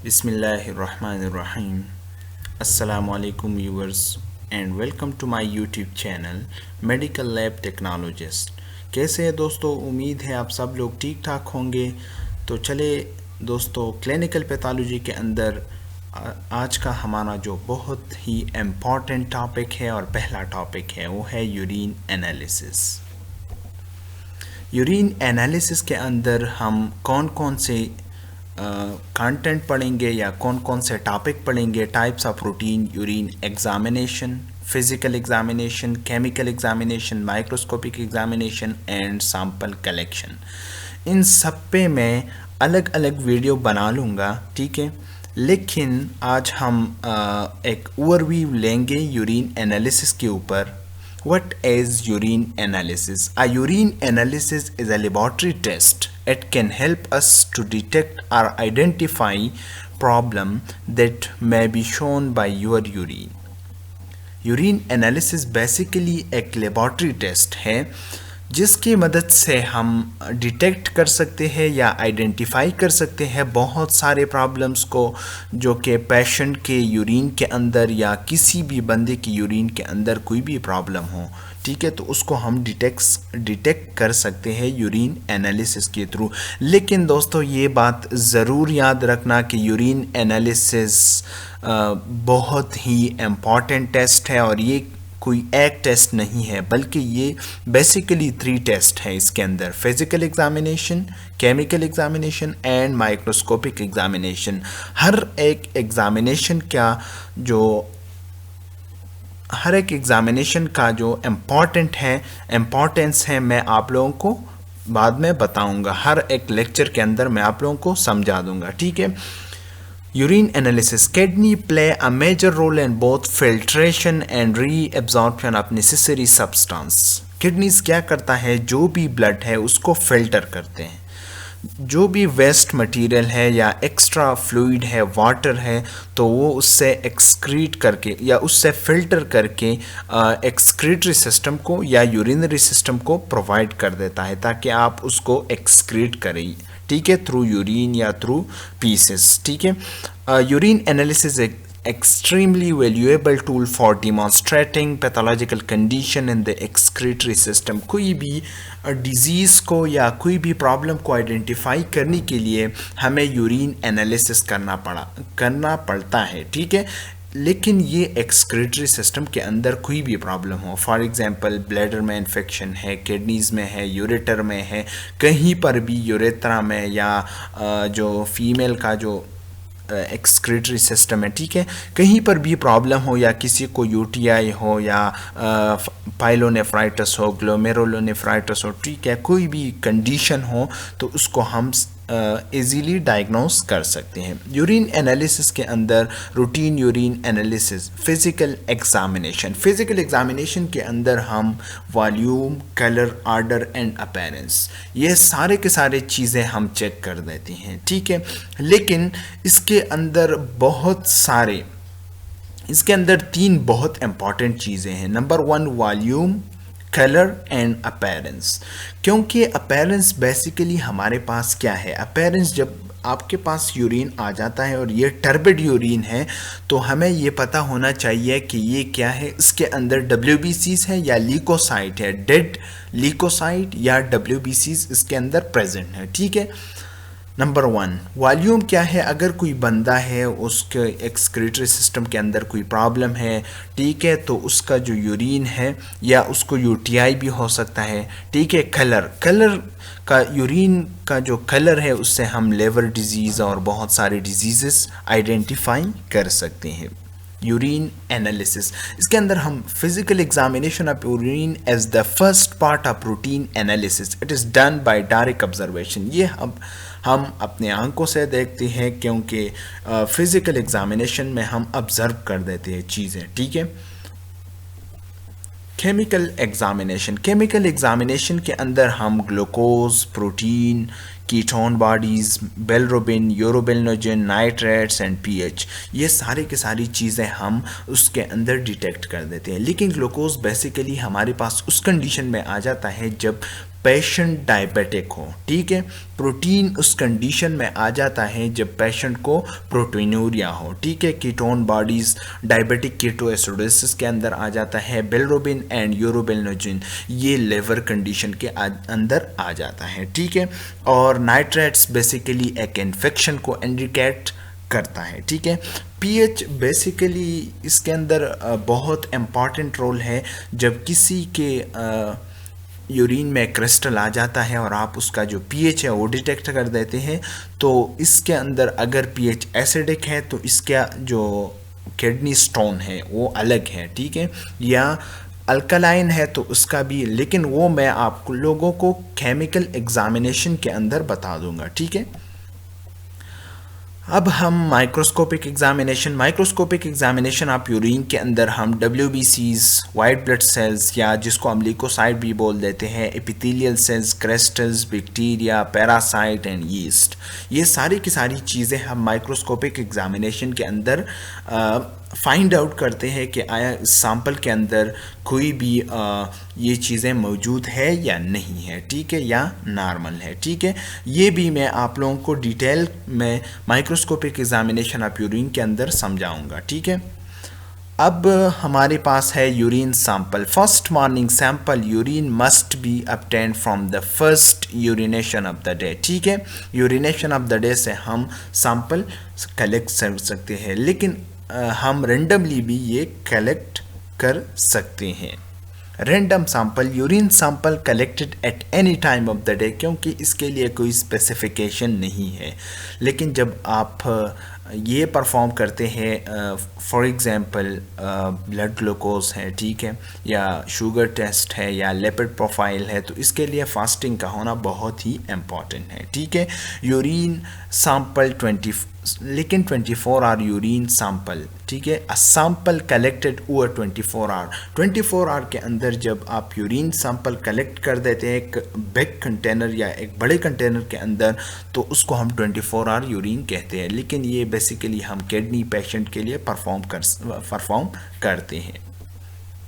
Bismillahirrahmanirrahim. Assalamu alaikum viewers and welcome to my YouTube channel Medical Lab Technologist. कैसे हैं दोस्तों? उम्मीद है आप सब लोग ठीक ठाक होंगे। तो चले दोस्तों, क्लिनिकल पैथोलॉजी के अंदर आज का हमारा जो बहुत ही इम्पॉर्टेंट टॉपिक है और पहला टॉपिक है वो है यूरिन एनालिसिस। यूरिन एनालिसिस के अंदर हम कौन कौन से कंटेंट पढ़ेंगे या कौन कौन से टॉपिक पढ़ेंगे? Types of routine urine examination, physical examination, chemical examination, microscopic examination and sample collection. इन सब पे मैं अलग अलग वीडियो बना लूँगा, ठीक है। लेकिन आज हम एक ओवरव्यू लेंगे यूरिन एनालिसिस के ऊपर। What is urine analysis? A urine analysis is a laboratory test. It can help us to detect or identify problem that may be shown by your urine. Urine analysis basically एक laboratory test है जिसकी मदद से हम detect कर सकते हैं या आइडेंटिफाई कर सकते हैं बहुत सारे प्रॉब्लम्स को जो कि पेशेंट के यूरिन के अंदर या किसी भी बंदे की यूरिन के अंदर कोई भी प्रॉब्लम हो, ठीक है। तो उसको हम डिटेक्ट कर सकते हैं यूरिन एनालिसिस के थ्रू। लेकिन दोस्तों ये बात ज़रूर याद रखना कि यूरिन एनालिसिस बहुत ही इम्पॉर्टेंट टेस्ट है और ये कोई एक टेस्ट नहीं है, बल्कि ये बेसिकली 3 टेस्ट है इसके अंदर: physical examination, chemical examination and microscopic examination. हर एक एग्जामिनेशन का जो इम्पोर्टेंस है मैं आप लोगों को बाद में बताऊंगा। हर एक लेक्चर के अंदर मैं आप लोगों को समझा दूंगा, ठीक है। Urine analysis. Kidney play a major role in both filtration and reabsorption of necessary substance. Kidneys क्या करता है? जो भी ब्लड है उसको फिल्टर करते हैं। जो भी वेस्ट मटेरियल है या एक्स्ट्रा फ्लूइड है, वाटर है, तो वो उससे एक्सक्रीट करके या उससे फिल्टर करके एक्सक्रीटरी सिस्टम को या यूरिनरी सिस्टम को प्रोवाइड कर देता है ताकि आप उसको एक्सक्रीट करें, ठीक है, थ्रू यूरिन या थ्रू पीसेस, ठीक है। Urine analysis extremely valuable tool for demonstrating pathological condition in the excretory system। कोई भी डिजीज़ को या कोई भी प्रॉब्लम को आइडेंटिफाई करने के लिए हमें यूरिन एनालिसिस करना पड़ता है, ठीक है। लेकिन ये एक्सक्रीटरी सिस्टम के अंदर कोई भी प्रॉब्लम हो, फॉर एग्जांपल ब्लैडर में इन्फेक्शन है, किडनीज़ में है, यूरेटर में है, कहीं पर भी यूरेथ्रा में या जो फीमेल का जो एक्सक्रीटरी सिस्टम है, ठीक है, कहीं पर भी प्रॉब्लम हो या किसी को यूटीआई हो या पाइलोनेफ्राइटिस हो, ग्लोमेरुलोनेफ्राइटिस हो, ठीक है, कोई भी कंडीशन हो तो उसको हम इजीली डायग्नोस कर सकते हैं। यूरिन एनालिसिस के अंदर routine urine analysis, physical examination के अंदर हम volume, colour, order and appearance, ये सारे के सारे चीज़ें हम चेक कर देते हैं, ठीक है। लेकिन इसके अंदर 3 बहुत इंपॉर्टेंट चीज़ें हैं। Number 1 volume, colour and appearance. क्योंकि अपीयरेंस बेसिकली हमारे पास क्या है? अपीयरेंस जब आपके पास यूरिन आ जाता है और ये टर्बिड यूरिन है तो हमें ये पता होना चाहिए कि ये क्या है। इसके अंदर WBCs है या ल्यूकोसाइट है, डेड ल्यूकोसाइट या WBCs इसके अंदर प्रेजेंट है, ठीक है। नंबर 1 वॉल्यूम क्या है? अगर कोई बंदा है उसके एक्सक्रीटरी सिस्टम के अंदर कोई प्रॉब्लम है, ठीक है, तो उसका जो यूरिन है या उसको यूटीआई भी हो सकता है, ठीक है। कलर का यूरिन का जो कलर है उससे हम लिवर डिजीज़ और बहुत सारे डिजीज़ेस आइडेंटिफाई कर सकते हैं। यूरिन एनालिसिस, इसके अंदर हम physical examination of urine as the first part of routine analysis, it is done by direct observation. ये हम अपने आंखों से देखते हैं क्योंकि फिजिकल एग्जामिनेशन में हम ऑब्जर्व कर देते हैं चीज़ें, ठीक है। केमिकल एग्जामिनेशन के अंदर हम glucose, protein, ketone bodies, bilirubin, urobilinogen, nitrates and pH, ये सारे के सारी चीज़ें हम उसके अंदर डिटेक्ट कर देते हैं। लेकिन ग्लूकोज बेसिकली हमारे पास उस कंडीशन में आ जाता है जब पेशेंट डायबिटिक हो, ठीक है। प्रोटीन उस कंडीशन में आ जाता है जब पेशेंट को प्रोटीनूरिया हो, ठीक है। कीटोन बॉडीज डायबिटिक कीटोएसिडोसिस के अंदर आ जाता है। बिलिरुबिन एंड यूरोबिलिनोजिन ये लिवर कंडीशन के अंदर आ जाता है, ठीक है। और नाइट्रेट्स बेसिकली एक इन्फेक्शन को इंडिकेट करता है, ठीक है। पीएच बेसिकली इसके अंदर बहुत इम्पॉर्टेंट रोल है। जब किसी के यूरिन में क्रिस्टल आ जाता है और आप उसका जो पीएच है वो डिटेक्ट कर देते हैं, तो इसके अंदर अगर पीएच एसिडिक है तो इसका जो किडनी स्टोन है वो अलग है, ठीक है। या अल्कलाइन है तो उसका भी, लेकिन वो मैं आप लोगों को केमिकल एग्जामिनेशन के अंदर बता दूंगा, ठीक है। अब हम माइक्रोस्कोपिक एग्जामिनेशन आप यूरिन के अंदर हम WBCs, वाइट ब्लड सेल्स, या जिसको हम ल्यूकोसाइट भी बोल देते हैं, epithelial cells, crystals, bacteria, parasite and yeast, ये सारी की सारी चीज़ें हम माइक्रोस्कोपिक एग्जामिनेशन के अंदर फाइंड आउट करते हैं कि आया इस सैंपल के अंदर कोई भी ये चीज़ें मौजूद है या नहीं है, ठीक है, या नॉर्मल है, ठीक है। ये भी मैं आप लोगों को डिटेल में माइक्रोस्कोपिक एग्जामिनेशन ऑफ यूरिन के अंदर समझाऊंगा, ठीक है। अब हमारे पास है urine sample. First morning sample urine must be obtained from the first urination of the day, ठीक है। यूरिनेशन ऑफ द डे से हम सैंपल कलेक्ट कर सकते हैं, लेकिन हम रेंडमली भी ये कलेक्ट कर सकते हैं। Random sample, urine sample collected at any time of the day, क्योंकि इसके लिए कोई स्पेसिफिकेशन नहीं है। लेकिन जब आप ये परफॉर्म करते हैं, फॉर एग्जांपल ब्लड ग्लूकोज है, ठीक है, या शुगर टेस्ट है, या लिपिड प्रोफाइल है, तो इसके लिए फास्टिंग का होना बहुत ही इम्पॉर्टेंट है, ठीक है। Urine sample 24 hour urine sample, ठीक है। A sample collected over 24 hour के अंदर जब आप यूरिन सैंपल कलेक्ट कर देते हैं एक बिग कंटेनर या एक बड़े कंटेनर के अंदर, तो उसको हम 24 आवर यूरिन कहते हैं। लेकिन ये बेसिकली हम किडनी पेशेंट के लिए परफॉर्म करते हैं।